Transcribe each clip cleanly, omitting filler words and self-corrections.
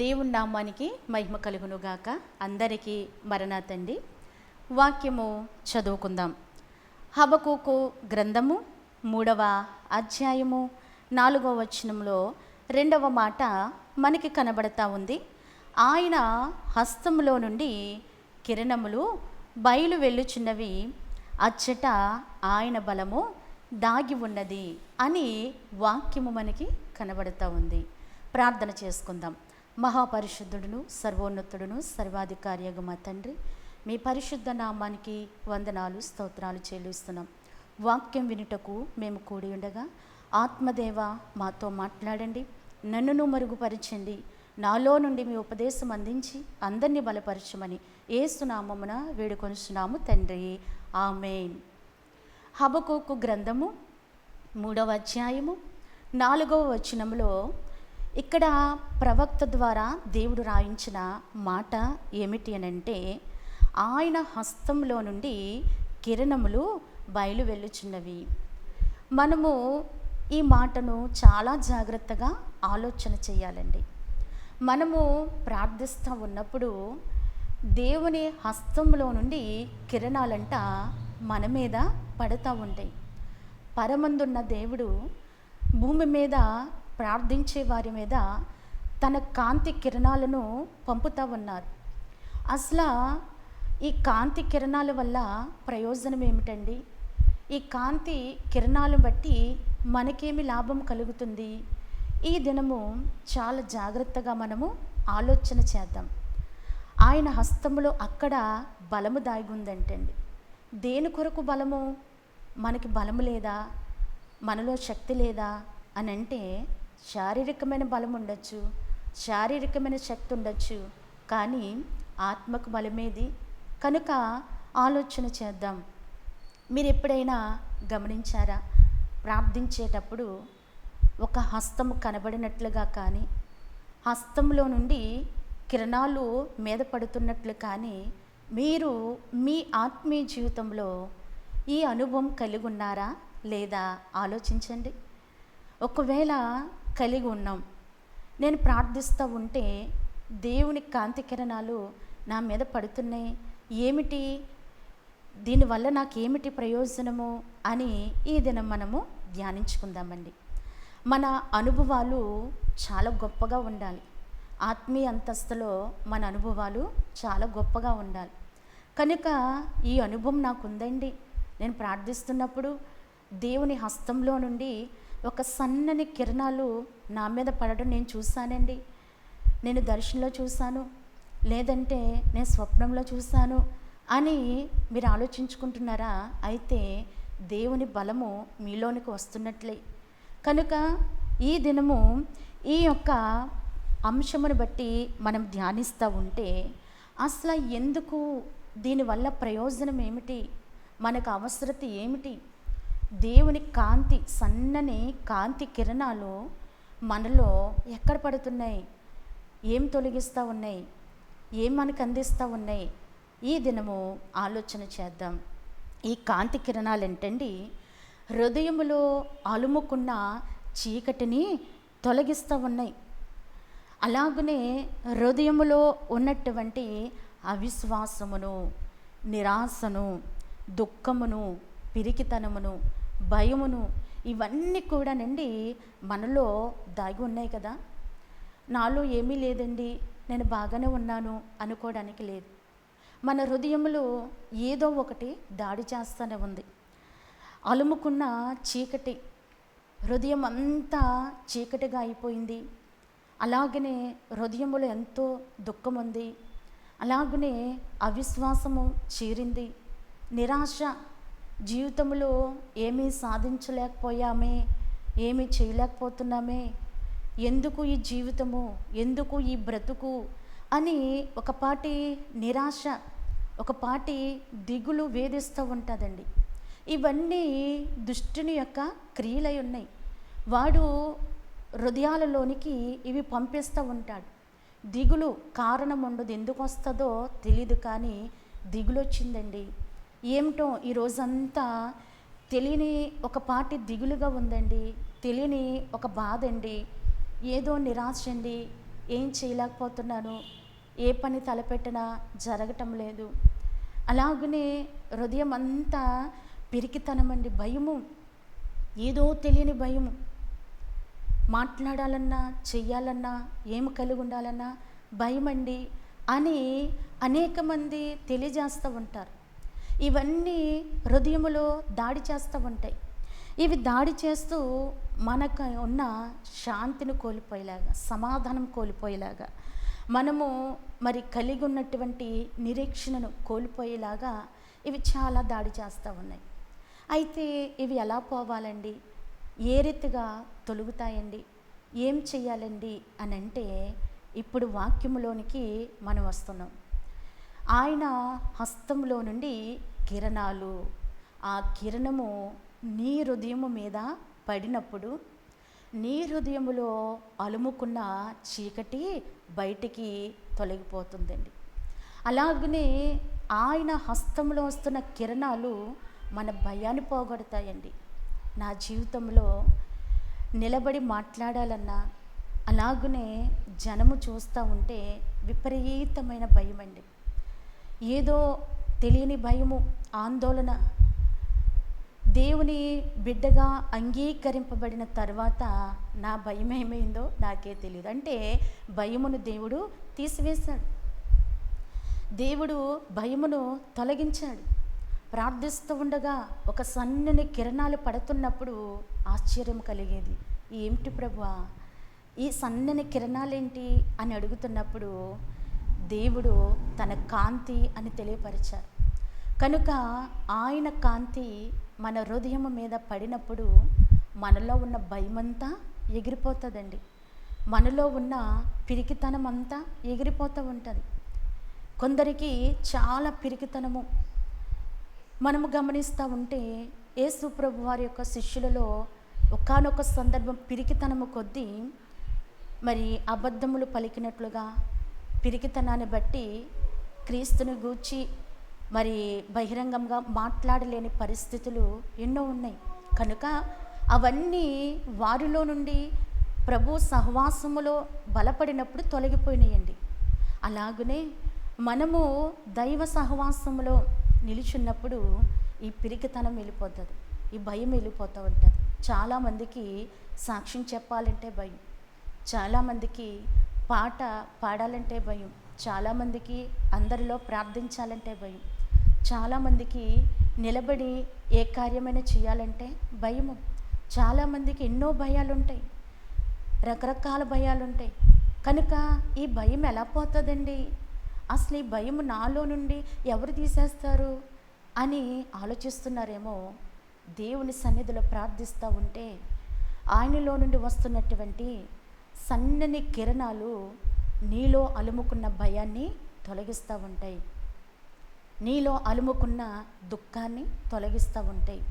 దేవుని నామానికి మహిమ కలుగునుగాక. అందరికీ మరణాతండి. వాక్యము చదువుకుందాం. హబక్కూకు గ్రంథము 3వ అధ్యాయము 4వ వచనంలో 2వ మాట మనకి కనబడతా ఉంది. ఆయన హస్తములో నుండి కిరణములు బయలు వెళ్ళుచున్నవి, అచ్చట ఆయన బలము దాగి ఉన్నది అని వాక్యము మనకి కనబడతా ఉంది. ప్రార్థన చేసుకుందాం. మహాపరిశుద్ధుడును సర్వోన్నతుడును సర్వాధికారియగు మా తండ్రి, మీ పరిశుద్ధ నామానికి వందనాలు స్తోత్రాలు చెల్లిస్తున్నాం. వాక్యం వినుటకు మేము కూడి ఉండగా ఆత్మదేవ మాతో మాట్లాడండి, నన్నును మరుగుపరచండి, నాలో నుండి మీ ఉపదేశం అందించి అందరినీ బలపరచమని యేసు నామమున వేడుకొనుచున్నాము తండ్రి, ఆమేన్. హబక్కూకు గ్రంథము 3వ అధ్యాయము 4వ వచనంలో ఇక్కడ ప్రవక్త ద్వారా దేవుడు రాయించిన మాట ఏమిటి అనంటే, ఆయన హస్తంలో నుండి కిరణములు బయలు వెళ్ళుచున్నవి. మనము ఈ మాటను చాలా జాగ్రత్తగా ఆలోచన చేయాలండి. మనము ప్రార్థిస్తూ ఉన్నప్పుడు దేవుని హస్తంలో నుండి కిరణాలంట మన మీద పడుతూ ఉంటాయి. పరమందున్న దేవుడు భూమి మీద ప్రార్థించే వారి మీద తన కాంతి కిరణాలను పంపుతూ ఉన్నారు. అసలు ఈ కాంతి కిరణాల వల్ల ప్రయోజనం ఏమిటండి? ఈ కాంతి కిరణాలను బట్టి మనకేమి లాభం కలుగుతుంది? ఈ దినము చాలా జాగ్రత్తగా మనము ఆలోచన చేద్దాం. ఆయన హస్తములో అక్కడ బలము దాగి ఉందంటండి. దేని కొరకు బలము? మనకి బలము లేదా, మనలో శక్తి లేదా అని అంటే, శారీరకమైన బలం ఉండొచ్చు, శారీరకమైన శక్తి ఉండొచ్చు, కానీ ఆత్మకు బలమేది? కనుక ఆలోచన చేద్దాం. మీరు ఎప్పుడైనా గమనించారా? ప్రార్థించేటప్పుడు ఒక హస్తము కనబడినట్లుగా కానీ, హస్తంలో నుండి కిరణాలు మీద పడుతున్నట్లు కానీ మీరు మీ ఆత్మీయ జీవితంలో ఈ అనుభవం కలిగి ఉన్నారా లేదా ఆలోచించండి. ఒకవేళ కలిగి ఉన్నాం, నేను ప్రార్థిస్తూ ఉంటే దేవుని కాంతి కిరణాలు నా మీద పడుతున్నాయి, ఏమిటి దీనివల్ల నాకేమిటి ప్రయోజనము అని ఈ దినం మనము ధ్యానించుకుందామండి. మన అనుభవాలు చాలా గొప్పగా ఉండాలి. ఆత్మీయ అంతస్తులో మన అనుభవాలు చాలా గొప్పగా ఉండాలి. కనుక ఈ అనుభవం నాకు ఉందండి. నేను ప్రార్థిస్తున్నప్పుడు దేవుని హస్తంలో నుండి ఒక సన్నని కిరణాలు నా మీద పడడం నేను చూశానండి. నేను దర్శనంలో చూశాను, లేదంటే నేను స్వప్నంలో చూశాను అని మీరు ఆలోచించుకుంటున్నారా? అయితే దేవుని బలము మీలోనికి వస్తున్నట్లే. కనుక ఈ దినము ఈ యొక్క అంశమును బట్టి మనం ధ్యానిస్తూ ఉంటే అసలు ఎందుకు, దీనివల్ల ప్రయోజనం ఏమిటి, మనకు అవసరత ఏమిటి? దేవుని కాంతి, సన్నని కాంతి కిరణాలు మనలో ఎక్కడ పడుతున్నాయి? ఏం తొలగిస్తూ ఉన్నాయి? ఏం మనకు అందిస్తూ ఉన్నాయి? ఈ దినము ఆలోచన చేద్దాం. ఈ కాంతి కిరణాలు ఏంటండి, హృదయములో అలుముకున్న చీకటిని తొలగిస్తూ ఉన్నాయి. అలాగనే హృదయములో ఉన్నటువంటి అవిశ్వాసమును, నిరాశను, దుఃఖమును, పిరికితనమును, భయమును, ఇవన్నీ కూడానండి మనలో దాగి ఉన్నాయి కదా. నాలో ఏమీ లేదండి, నేను బాగానే ఉన్నాను అనుకోవడానికి లేదు. మన హృదయంలో ఏదో ఒకటి దాడి చేస్తూనే ఉంది. అలుముకున్న చీకటి, హృదయం అంతా చీకటిగా అయిపోయింది. అలాగనే హృదయములో ఎంతో దుఃఖం ఉంది. అలాగనే అవిశ్వాసము చేరింది, నిరాశ, జీవితంలో ఏమీ సాధించలేకపోయామే, ఏమీ చేయలేకపోతున్నామే, ఎందుకు ఈ జీవితము, ఎందుకు ఈ బ్రతుకు అని ఒకపాటి నిరాశ, ఒకపాటి దిగులు వేధిస్తూ ఉంటుందండి. ఇవన్నీ దుష్టుని యొక్క క్రియలై ఉన్నాయి. వాడు హృదయాలలోనికి ఇవి పంపిస్తూ ఉంటాడు. దిగులు కారణం ఉండదు, ఎందుకు వస్తుందో తెలీదు, కానీ దిగులు వచ్చిందండి. ఏమిటో ఈరోజంతా తెలియని ఒక పాటి దిగులుగా ఉందండి, తెలియని ఒక బాధ అండి, ఏదో నిరాశ అండి, ఏం చేయలేకపోతున్నాను, ఏ పని తలపెట్టినా జరగటం లేదు. అలాగనే హృదయం అంతా పిరికితనం అండి, భయము, ఏదో తెలియని భయము. మాట్లాడాలన్నా, చెయ్యాలన్నా, ఏమి కలిగి ఉండాలన్నా భయమండి అని అనేక మంది తెలియజేస్తూ ఉంటారు. ఇవన్నీ హృదయములో దాడి చేస్తూ ఉంటాయి. ఇవి దాడి చేస్తూ మనకు ఉన్న శాంతిని కోల్పోయేలాగా, సమాధానం కోల్పోయేలాగా, మనము మరి కలిగి ఉన్నటువంటి నిరీక్షణను కోల్పోయేలాగా ఇవి చాలా దాడి చేస్తూ ఉన్నాయి. అయితే ఇవి ఎలా పోవాలండి, ఏ రీతిగా తొలుగుతాయండి, ఏం చెయ్యాలండి అని అంటే ఇప్పుడు వాక్యములోనికి మనం వస్తున్నాం. ఆయన హస్తంలో నుండి కిరణాలు, ఆ కిరణము నీ హృదయము మీద పడినప్పుడు నీ హృదయములో అలుముకున్న చీకటి బయటికి తొలగిపోతుందండి. అలాగనే ఆయన హస్తంలో వస్తున్న కిరణాలు మన భయాన్ని పోగొడతాయండి. నా జీవితంలో నిలబడి మాట్లాడాలన్నా, అలాగనే జనము చూస్తూ ఉంటే విపరీతమైన భయం అండి. ఏదో తెలియని భయము, ఆందోళన. దేవుని బిడ్డగా అంగీకరింపబడిన తర్వాత నా భయం ఏమైందో నాకే తెలియదు. అంటే భయమును దేవుడు తీసివేశాడు, దేవుడు భయమును తొలగించాడు. ప్రార్థిస్తూ ఉండగా ఒక సన్నని కిరణాలు పడుతున్నప్పుడు ఆశ్చర్యం కలిగేది. ఏమిటి ప్రభువా, ఈ సన్నని కిరణాలేంటి అని అడుగుతున్నప్పుడు దేవుడు తన కాంతి అని తెలియపరిచారు. కనుక ఆయన కాంతి మన హృదయం మీద పడినప్పుడు మనలో ఉన్న భయమంతా ఎగిరిపోతుందండి. మనలో ఉన్న పిరికితనం అంతా ఎగిరిపోతూ ఉంటుంది. కొందరికి చాలా పిరికితనము. మనము గమనిస్తూ ఉంటే యేసు ప్రభు వారి యొక్క శిష్యులలో ఒకానొక సందర్భం పిరికితనము కొద్దీ మరి అబద్ధములు పలికినట్లుగా, పిరికితనాన్ని బట్టి క్రీస్తుని గూర్చి మరి బహిరంగంగా మాట్లాడలేని పరిస్థితులు ఎన్నో ఉన్నాయి. కనుక అవన్నీ వారిలో నుండి ప్రభు సహవాసములో బలపడినప్పుడు తొలగిపోయినాయండి. అలాగనే మనము దైవ సహవాసములో నిలుచున్నప్పుడు ఈ పిరికితనం వెళ్ళిపోతుంది, ఈ భయం వెళ్ళిపోతూ ఉంటుంది. చాలామందికి సాక్ష్యం చెప్పాలంటే భయం, చాలామందికి పాట పాడాలంటే భయం, చాలామందికి అందరిలో ప్రార్థించాలంటే భయం, చాలామందికి నిలబడి ఏ కార్యమైనా చేయాలంటే భయము. చాలామందికి ఎన్నో భయాలు ఉంటాయి, రకరకాల భయాలు ఉంటాయి. కనుక ఈ భయం ఎలా పోతుందండి, అసలు ఈ భయం నాలో నుండి ఎవరు తీసేస్తారు అని ఆలోచిస్తున్నారేమో. దేవుని సన్నిధిలో ప్రార్థిస్తూ ఉంటే ఆయనలో నుండి వస్తున్నటువంటి సన్నని కిరణాలు నీలో అలుముకున్న భయాన్ని తొలగిస్తూ ఉంటాయి, నీలో అలుముకున్న దుఃఖాన్ని తొలగిస్తూ ఉంటాయి.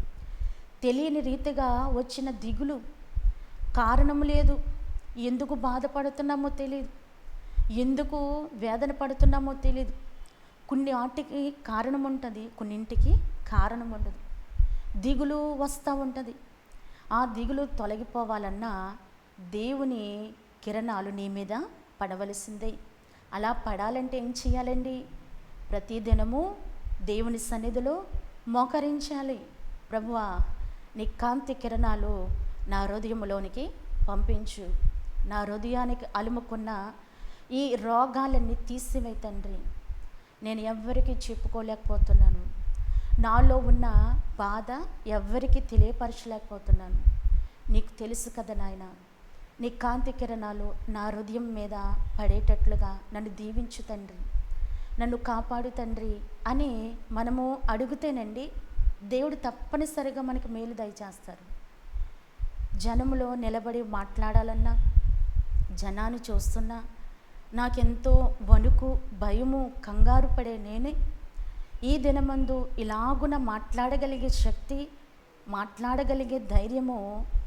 తెలియని రీతిగా వచ్చిన దిగులు, కారణం లేదు, ఎందుకు బాధపడుతున్నామో తెలియదు, ఎందుకు వేదన పడుతున్నామో తెలియదు. కొన్ని వాటికి కారణం ఉంటుంది, కొన్నింటికి కారణం ఉండదు. దిగులు వస్తూ ఉంటుంది. ఆ దిగులు తొలగిపోవాలన్నా దేవుని కిరణాలు నీ మీద పడవలసిందే. అలా పడాలంటే ఏం చేయాలండి, ప్రతిదినము దేవుని సన్నిధిలో మోకరించాలి. ప్రభువా, నీ కాంతి కిరణాలు నా హృదయంలోనికి పంపించు, నా హృదయానికి అలుముకున్న ఈ రోగాలన్నీ తీసివేయి తండ్రి. నేను ఎవ్వరికీ చెప్పుకోలేకపోతున్నాను, నాలో ఉన్న బాధ ఎవ్వరికీ తెలియపరచలేకపోతున్నాను. నీకు తెలుసు కదా నాయన, నీ కాంతి కిరణాలు నా హృదయం మీద పడేటట్లుగా నన్ను దీవించు తండ్రి, నన్ను కాపాడు తండ్రి అని మనము అడుగుతేనండి దేవుడు తప్పనిసరిగా మనకి మేలు దయచేస్తారు. జనములో నిలబడి మాట్లాడాలన్నా, జనాన్ని చూస్తున్నా నాకెంతో వణుకు, భయము, కంగారు పడే నేనే ఈ దినమందు ఇలాగున మాట్లాడగలిగే శక్తి, మాట్లాడగలిగే ధైర్యము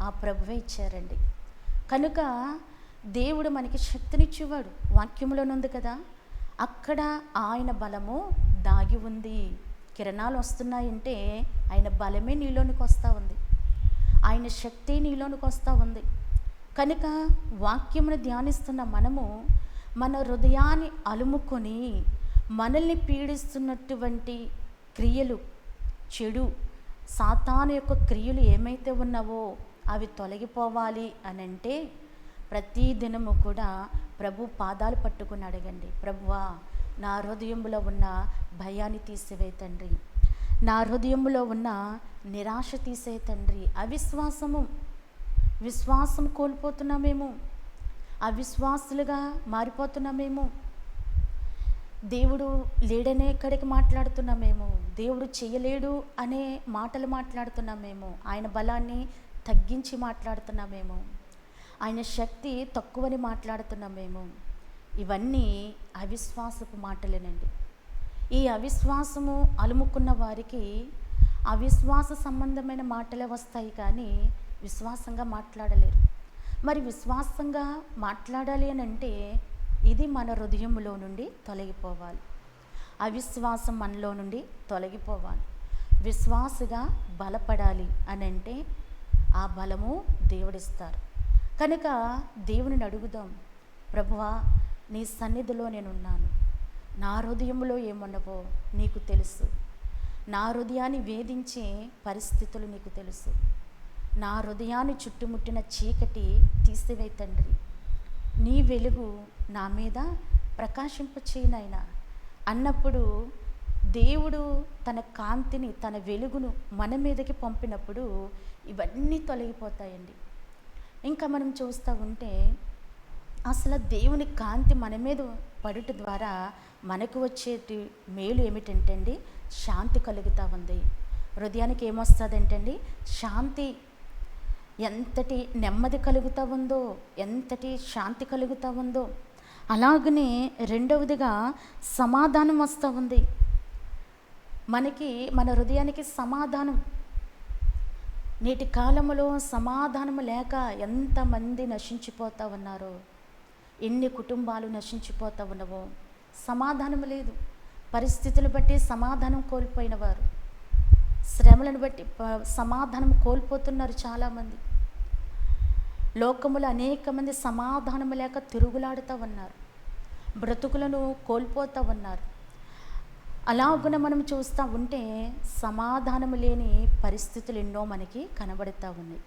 ఆ ప్రభువే ఇచ్చారండి. కనుక దేవుడు మనకి శక్తినిచ్చేవాడు. వాక్యంలోనుంది కదా, అక్కడ ఆయన బలము దాగి ఉంది. కిరణాలు వస్తున్నాయంటే ఆయన బలమే నీలోనికి వస్తూ ఉంది, ఆయన శక్తి నీలోనికి వస్తూ ఉంది. కనుక వాక్యమును ధ్యానిస్తున్న మనము మన హృదయాన్ని అలుముకొని మనల్ని పీడిస్తున్నటువంటి క్రియలు, చెడు సాతాను యొక్క క్రియలు ఏమైతే ఉన్నావో అవి తొలగిపోవాలి అని అంటే ప్రతి దినము కూడా ప్రభు పాదాలు పట్టుకుని అడగండి. ప్రభువా, నా హృదయంలో ఉన్న భయాన్ని తీసివే తండ్రి, నా హృదయంలో ఉన్న నిరాశ తీసే తండ్రి. విశ్వాసం కోల్పోతున్నామేమో, అవిశ్వాసులుగా మారిపోతున్నామేమో, దేవుడు లేడనే ఇక్కడికి మాట్లాడుతున్నామేమో, దేవుడు చేయలేడు అనే మాటలు మాట్లాడుతున్నామేమో, ఆయన బలాన్ని తగ్గించి మాట్లాడుతున్నామేమో, ఆయన శక్తి తక్కువని మాట్లాడుతున్నామేమో. ఇవన్నీ అవిశ్వాసపు మాటలేనండి. ఈ అవిశ్వాసము అలుముకున్న వారికి అవిశ్వాస సంబంధమైన మాటలే వస్తాయి, కానీ విశ్వాసంగా మాట్లాడలేరు. మరి విశ్వాసంగా మాట్లాడాలి అని అంటే ఇది మన హృదయంలో నుండి తొలగిపోవాలి. అవిశ్వాసం మనలో నుండి తొలగిపోవాలి. విశ్వాసగా బలపడాలి అని అంటే ఆ బలము దేవుడిస్తారు. కనుక దేవుని అడుగుదాం, ప్రభువా, నీ సన్నిధిలో నేనున్నాను, నా హృదయంలో ఏమున్నవో నీకు తెలుసు, నా హృదయాన్ని వేధించే పరిస్థితులు నీకు తెలుసు, నా హృదయాన్ని చుట్టుముట్టిన చీకటి తీసివే తండ్రి, నీ వెలుగు నా మీద ప్రకాశింపచేయనైనా అన్నప్పుడు దేవుడు తన కాంతిని, తన వెలుగును మన మీదకి పంపినప్పుడు ఇవన్నీ తొలగిపోతాయండి. ఇంకా మనం చూస్తూ ఉంటే అసలు దేవుని కాంతి మన మీద పడుట ద్వారా మనకు వచ్చేటి మేలు ఏమిటంటే అండి, శాంతి కలుగుతూ ఉంది. హృదయానికి ఏమొస్తుందంటండి, శాంతి. ఎంతటి నెమ్మది కలుగుతూ ఉందో, ఎంతటి శాంతి కలుగుతూ ఉందో. అలాగనే రెండవదిగా సమాధానం వస్తూ ఉంది మనకి, మన హృదయానికి సమాధానం. నేటి కాలంలో సమాధానం లేక ఎంతమంది నశించిపోతూ ఉన్నారో, ఎన్ని కుటుంబాలు నశించిపోతూ ఉన్నవో. సమాధానం లేదు. పరిస్థితులు బట్టి సమాధానం కోల్పోయిన వారు, శ్రమలను బట్టి సమాధానం కోల్పోతున్నారు చాలామంది. లోకములో అనేక మంది సమాధానం లేక తిరుగులాడుతూ ఉన్నారు, బ్రతుకులను కోల్పోతూ ఉన్నారు. అలాగున మనం చూస్తూ ఉంటే సమాధానం లేని పరిస్థితులు ఎన్నో మనకి కనబడుతూ ఉన్నాయి.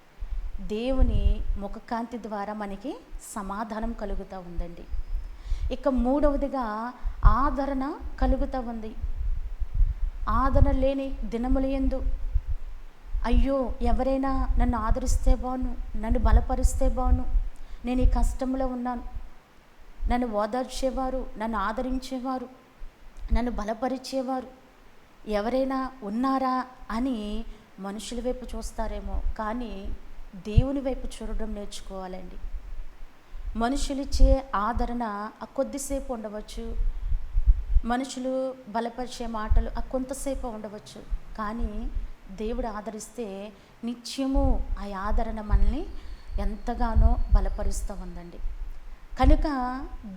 దేవుని ముఖకాంతి ద్వారా మనకి సమాధానం కలుగుతూ ఉందండి. ఇక మూడవదిగా ఆదరణ కలుగుతూ ఉంది. ఆదరణ లేని దినముల యందు అయ్యో, ఎవరైనా నన్ను ఆదరిస్తే బాను, నన్ను బలపరిస్తే బాను, నేను ఈ కష్టంలో ఉన్నాను, నన్ను ఓదార్చేవారు, నన్ను ఆదరించేవారు, నన్ను బలపరిచేవారు ఎవరైనా ఉన్నారా అని మనుషుల వైపు చూస్తారేమో, కానీ దేవుని వైపు చూడడం నేర్చుకోవాలండి. మనుషులిచ్చే ఆదరణ కొద్దిసేపు ఉండవచ్చు, మనుషులు బలపరిచే మాటలు కొంతసేపు ఉండవచ్చు, కానీ దేవుడు ఆదరిస్తే నిత్యము ఆ ఆదరణ మనల్ని ఎంతగానో బలపరుస్తూ ఉందండి. కనుక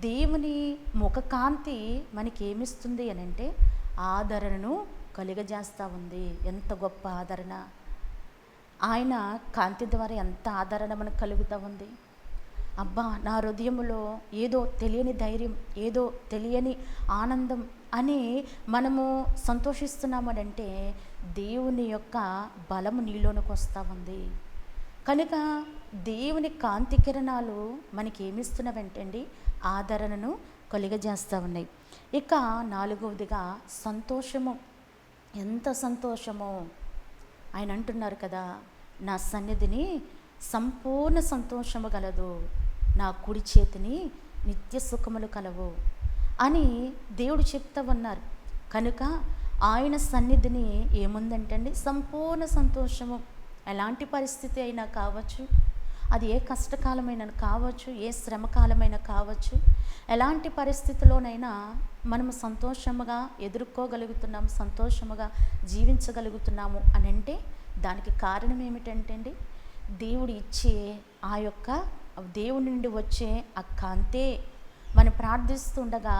దేవుని ముఖకాంతి మనకి ఏమిస్తుంది అని అంటే ఆదరణను కలుగజేస్తూ ఉంది. ఎంత గొప్ప ఆదరణ! ఆయన కాంతి ద్వారా ఎంత ఆదరణ మనకు కలుగుతూ ఉంది. అబ్బా, నా హృదయంలో ఏదో తెలియని ధైర్యం, ఏదో తెలియని ఆనందం అని మనము సంతోషిస్తున్నామనంటే దేవుని యొక్క బలము నీలోనికి వస్తూ ఉంది. కనుక దేవుని కాంతి కిరణాలు మనకి ఏమిస్తున్నవంటండి, ఆదరణను కలుగజేస్తూ ఉన్నాయి. ఇక నాలుగవదిగా సంతోషము. ఎంత సంతోషమో! ఆయన అంటున్నారు కదా, నా సన్నిధిని సంపూర్ణ సంతోషము గలదు, నా కుడి చేతిని నిత్య సుఖములు కలవు అని దేవుడు చెప్తా ఉన్నారు. కనుక ఆయన సన్నిధిని ఏముందంటండి, సంపూర్ణ సంతోషము. ఎలాంటి పరిస్థితి అయినా కావచ్చు, అది ఏ కష్టకాలమైనా కావచ్చు, ఏ శ్రమకాలమైనా కావచ్చు, ఎలాంటి పరిస్థితిలోనైనా మనము సంతోషముగా ఎదుర్కోగలుగుతున్నాము, సంతోషముగా జీవించగలుగుతున్నాము అని అంటే దానికి కారణం ఏమిటంటే అండి, దేవుడు ఇచ్చే ఆ యొక్క దేవుని నుండి వచ్చే ఆ కాంతే. మనం ప్రార్థిస్తుండగా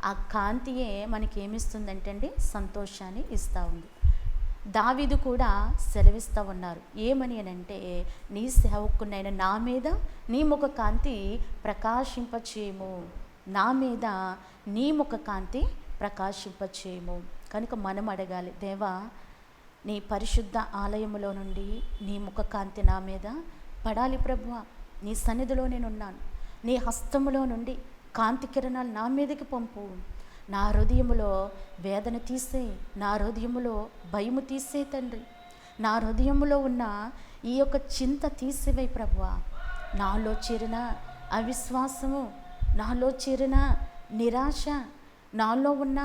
ఆ కాంతియే మనకి ఏమిస్తుందంటే అండి, సంతోషాన్ని ఇస్తూ ఉంది. దావీదు కూడా సెలవిస్తూ ఉన్నారు, ఏమని అని అంటే, నీ సేవకునైన నా మీద నీ ముఖ కాంతి ప్రకాశింపచేయము. నా మీద నీ ముఖ కాంతి ప్రకాశింపచేయము. కనుక మనం అడగాలి, దేవా నీ పరిశుద్ధ ఆలయములో నుండి నీ ముఖ కాంతి నా మీద పడాలి ప్రభువా. నీ సన్నిధిలో నేనున్నాను, నీ హస్తములో నుండి కాంతి కిరణాలు నా మీదకి పంపు. నా హృదయములో వేదన తీసే, నా హృదయములో భయము తీసే తండ్రి. నా హృదయములో ఉన్న ఈ యొక్క చింత తీసివై ప్రభువా. నాలో చేరిన అవిశ్వాసము, నాలో చేరిన నిరాశ, నాలో ఉన్న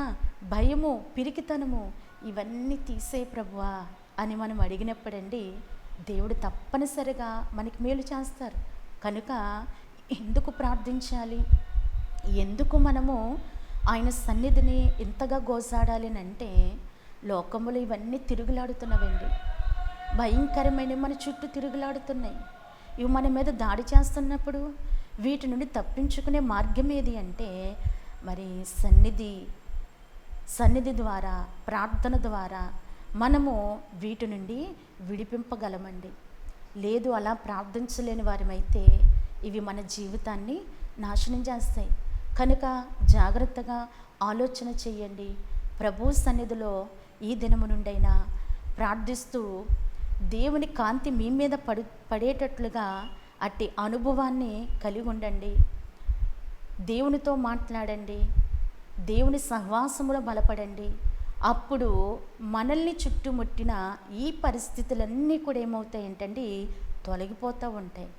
భయము, పిరికితనము, ఇవన్నీ తీసే ప్రభువా అని మనం అడిగినప్పుడండి దేవుడు తప్పనిసరిగా మనకి మేలు చేస్తారు. కనుక ఎందుకు ప్రార్థించాలి, ఎందుకు మనము ఆయన సన్నిధిని ఇంతగా గోసాడాలి అంటే, లోకములు ఇవన్నీ తిరుగులాడుతున్నవండి. భయంకరమైన మన చుట్టూ తిరుగులాడుతున్నాయి. ఇవి మన మీద దాడి చేస్తున్నప్పుడు వీటి నుండి తప్పించుకునే మార్గం ఏది అంటే, మరి సన్నిధి ద్వారా, ప్రార్థన ద్వారా మనము వీటి నుండి విడిపింపగలమండి. లేదు అలా ప్రార్థించలేని వారమైతే ఇవి మన జీవితాన్ని నాశనం చేస్తాయి. కనుక జాగ్రత్తగా ఆలోచన చేయండి. ప్రభు సన్నిధిలో ఈ దినము నుండైనా ప్రార్థిస్తూ దేవుని కాంతి మీ మీద పడేటట్లుగా అట్టి అనుభవాన్ని కలిగి ఉండండి. దేవునితో మాట్లాడండి, దేవుని సహవాసములో బలపడండి. అప్పుడు మనల్ని చుట్టుముట్టిన ఈ పరిస్థితులన్నీ కూడా ఏమవుతాయి ఏంటండి, తొలగిపోతూ ఉంటాయి.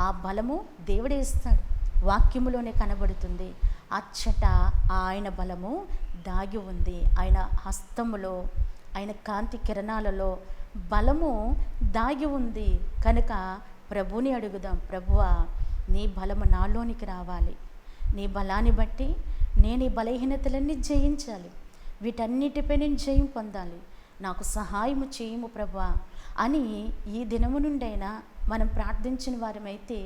ఆ బలము దేవుడే ఇస్తాడు, వాక్యములోనే కనబడుతుంది. అచ్చట ఆయన బలము దాగి ఉంది. ఆయన హస్తములో, ఆయన కాంతి కిరణాలలో బలము దాగి ఉంది. కనుక ప్రభుని అడుగుదాం, ప్రభువా నీ బలము నాలోనికి రావాలి. నీ బలాన్ని బట్టి నేను ఈ బలహీనతలన్నీ జయించాలి, వీటన్నిటిపై నేను జయం పొందాలి, నాకు సహాయము చేయము ప్రభువా అని ఈ దినము నుండైనా మనం ప్రార్థించిన వారమైతే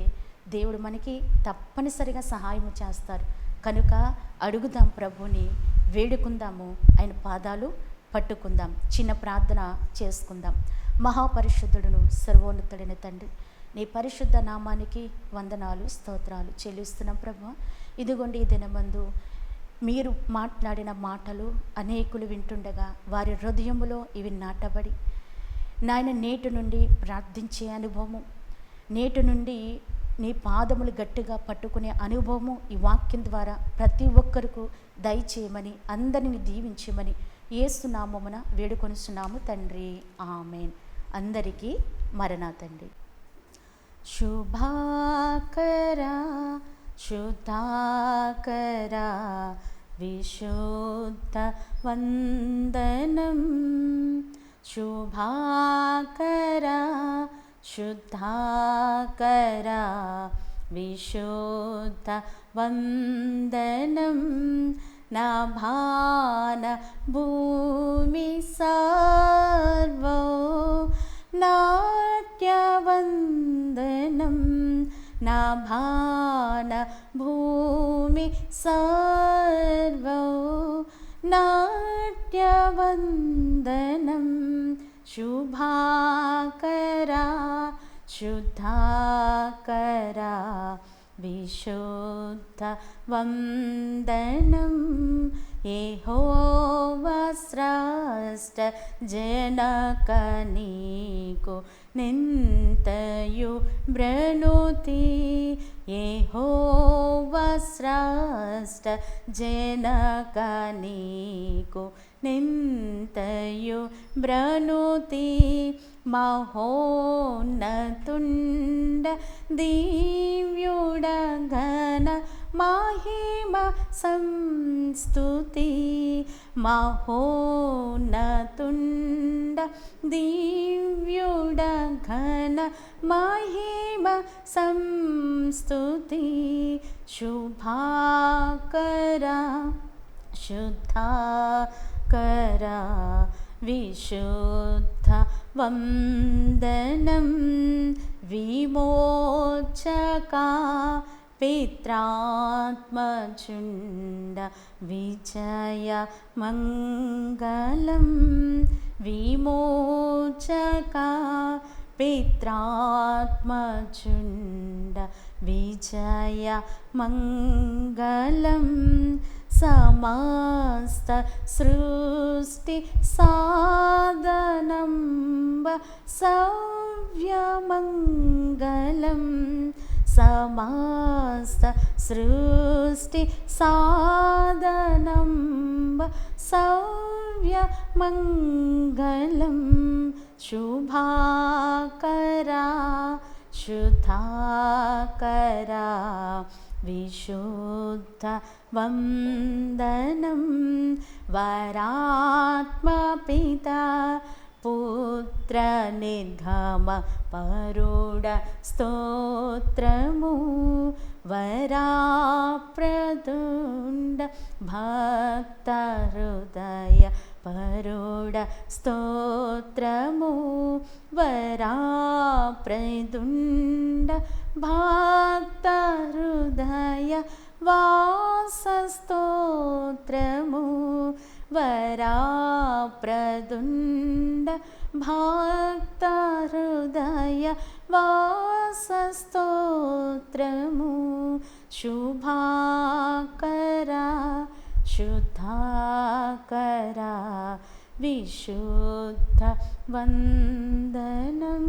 దేవుడు మనకి తప్పనిసరిగా సహాయం చేస్తారు. కనుక అడుగుదాం, ప్రభుని వేడుకుందాము, ఆయన పాదాలు పట్టుకుందాం. చిన్న ప్రార్థన చేసుకుందాం. మహాపరిశుద్ధుడును సర్వోన్నతుడైన తండ్రి, నీ పరిశుద్ధ నామానికి వందనాలు, స్తోత్రాలు చెల్లిస్తున్నాం ప్రభువా. ఇదిగోండి ఈ దినమందు మీరు మాట్లాడిన మాటలు అనేకులు వింటుండగా వారి హృదయములో ఇవి నాటబడి నాయన నేటి నుండి ప్రార్థించే అనుభవము, నేటి నుండి నీ పాదములు గట్టిగా పట్టుకునే అనుభవము ఈ వాక్యం ద్వారా ప్రతి ఒక్కరికి దయచేయమని, అందరిని దీవించమని యేసు నామమున వేడుకొనుచున్నాము తండ్రి, ఆమేన్. అందరికీ మరణాతండి. శుభాకరా శుద్ధాకరా విశుద్ధ వందనం, శుభాకరా శుద్ధాకరా విశుద్ధ వందనం, నా భాన భూమి సర్వో నాట్యవందనం, నా భాన భూమి సర్వో నాట్యవందనం, శుభాకరా శుద్ధాకరా విశుద్ధ వందనం, యెహోవా శ్రేష్ఠ జనక నీకు నింతయు బ్రనుతి, యెహోవా శ్రేష్ఠ జనక నీకు నింతయు బ్రనుతి, మహోన్నతుండ దివ్యుడ ఘన మహిమ సంస్తుతి, మహోన్నతుండ దివ్యుడ ఘన మహిమ సంస్తుతి, శుభాకరా శుద్ధాకరా విశుద్ధ వందనం, విమోచకా పిత్రాత్మచుండ విజయ మంగళం, విమోచకా పిత్రాత్మచుండ విజయ మంగళం సమస్త సృష్టి సాధనంబ సవ్యమంగళం సమస్త సృష్టి సాధనంబ సవ్యమంగళం శుభాకరా శుద్ధాకరా విశుద్ధ వందనం వరాత్మపిత పుత్ర నిర్గమ పరుడ స్తోత్రము వరాప్రదుండ భక్త హృదయ పరుడ స్తోత్రము వరాప్రదుండ భక్త హృదయ వాసస్తోత్రము వరాప్రదుండ భక్త హృదయ వాసస్తోత్రము శుభాకరా శుద్ధాకరా విశుద్ధ వందనం.